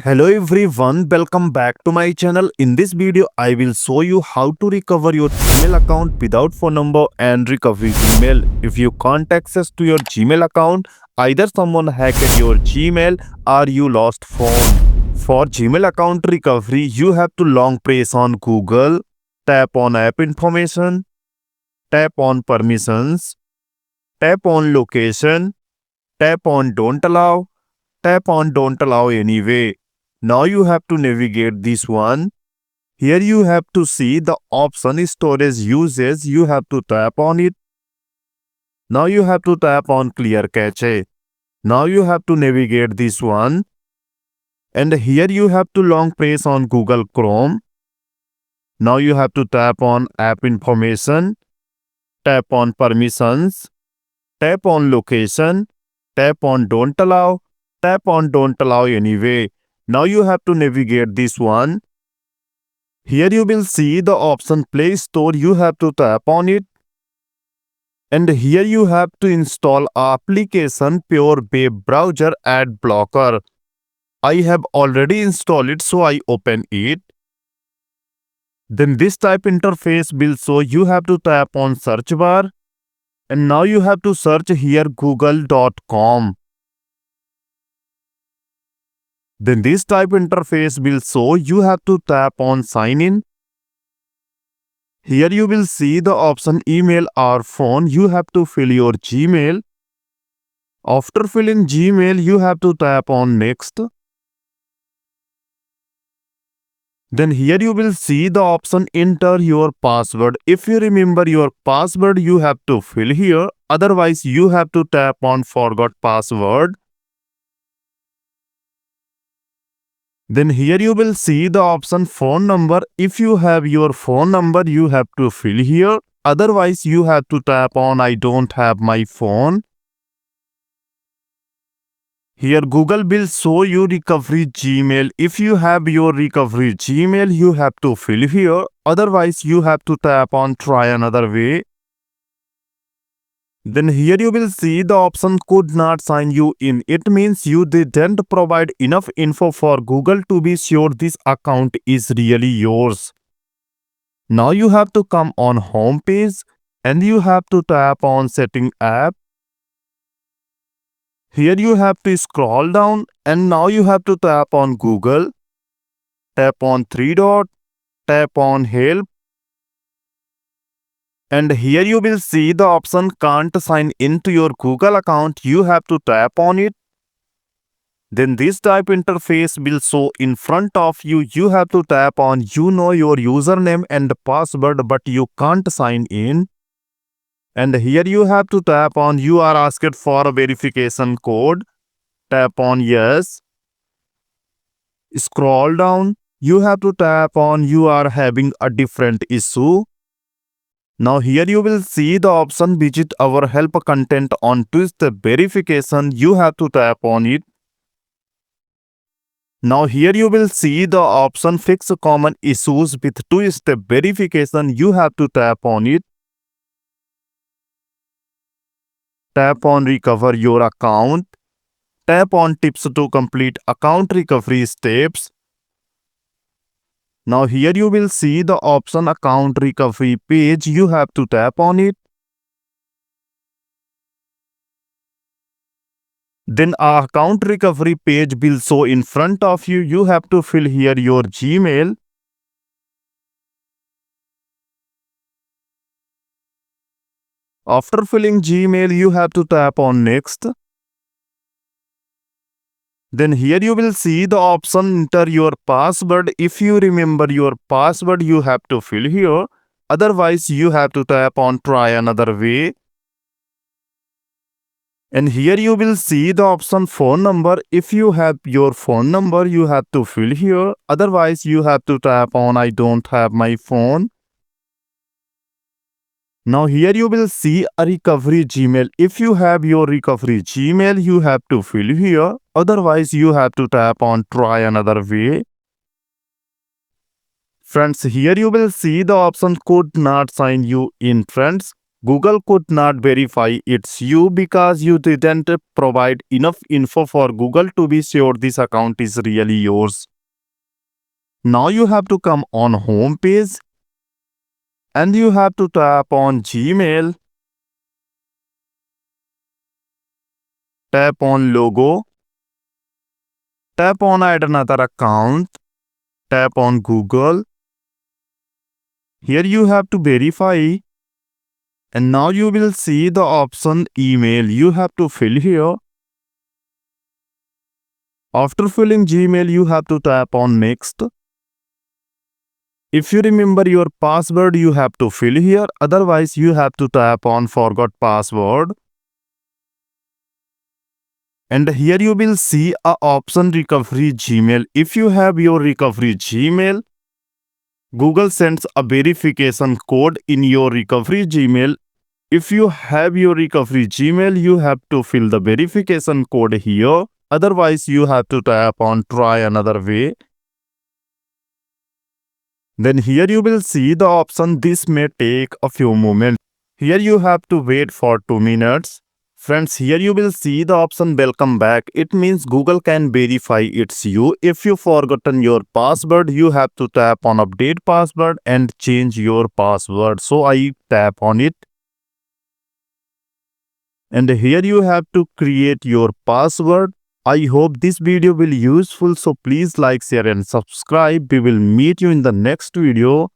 Hello everyone, welcome back to my channel. In this video, I will show you how to recover your Gmail account without phone number and recovery email. If you can't access to your Gmail account, either someone hacked your Gmail or you lost phone. For Gmail account recovery, you have to long press on Google, tap on app information, tap on permissions, tap on location, tap on don't allow, tap on don't allow anyway. Now you have to navigate this one. Here you have to see the option storage uses. You have to tap on it. Now you have to tap on clear cache. Now you have to navigate this one. And here you have to long press on Google Chrome. Now you have to tap on app information. Tap on permissions. Tap on location. Tap on don't allow. Tap on don't allow anyway. Now you have to navigate this one. Here you will see the option Play Store. You have to tap on it. And here you have to install application Pure Web Browser Ad Blocker. I have already installed it, so I open it. Then this type interface will show. You have to tap on search bar. And now you have to search here google.com. Then this type interface will show. You have to tap on sign in. Here you will see the option email or phone. You have to fill your Gmail. After filling Gmail, you have to tap on next. Then here you will see the option enter your password. If you remember your password, you have to fill here. Otherwise, you have to tap on forgot password. Then here you will see the option phone number. If you have your phone number, you have to fill here. Otherwise, you have to tap on I don't have my phone. Here Google will show you recovery Gmail. If you have your recovery Gmail, you have to fill here. Otherwise, you have to tap on try another way. Then here you will see the option could not sign you in. It means you didn't provide enough info for Google to be sure this account is really yours. Now you have to come on home page and you have to tap on setting app. Here you have to scroll down and now you have to tap on Google. Tap on three dot, tap on help. And here you will see the option can't sign into your Google account. You have to tap on it. Then this type interface will show in front of you. You have to tap on you know your username and password but you can't sign in. And here you have to tap on you are asked for a verification code. Tap on yes. Scroll down. You have to tap on you are having a different issue. Now here you will see the option visit our help content on two-step verification. You have to tap on it. Now here you will see the option fix common issues with two-step verification. You have to tap on it. Tap on recover your account. Tap on tips to complete account recovery steps. Now here you will see the option account recovery page. You have to tap on it. Then our account recovery page will show in front of you. You have to fill here your Gmail. After filling Gmail, you have to tap on next. Then here you will see the option enter your password. If you remember your password, you have to fill here. Otherwise, you have to tap on try another way. And here you will see the option phone number. If you have your phone number, you have to fill here. Otherwise, you have to tap on I don't have my phone. Now here you will see a recovery Gmail. If you have your recovery Gmail, you have to fill here. Otherwise, you have to tap on try another way. Friends, here you will see the option could not sign you in. Friends, Google could not verify it's you because you didn't provide enough info for Google to be sure this account is really yours. Now you have to come on home page and you have to tap on Gmail, tap on logo, tap on add another account, tap on Google. Here you have to verify and now you will see the option email. You have to fill here. After filling Gmail, you have to tap on next. If you remember your password, you have to fill here. Otherwise, you have to tap on forgot password. And here you will see a option recovery Gmail. If you have your recovery Gmail, Google sends a verification code in your recovery Gmail. If you have your recovery Gmail, you have to fill the verification code here. Otherwise, you have to tap on try another way. Then here you will see the option. This may take a few moments. Here you have to wait for 2 minutes. Friends, here you will see the option welcome back. It means Google can verify it's you. If you forgotten your password, you have to tap on update password and change your password. So I tap on it. And here you have to create your password. I hope this video will be useful, so please like, share and subscribe. We will meet you in the next video.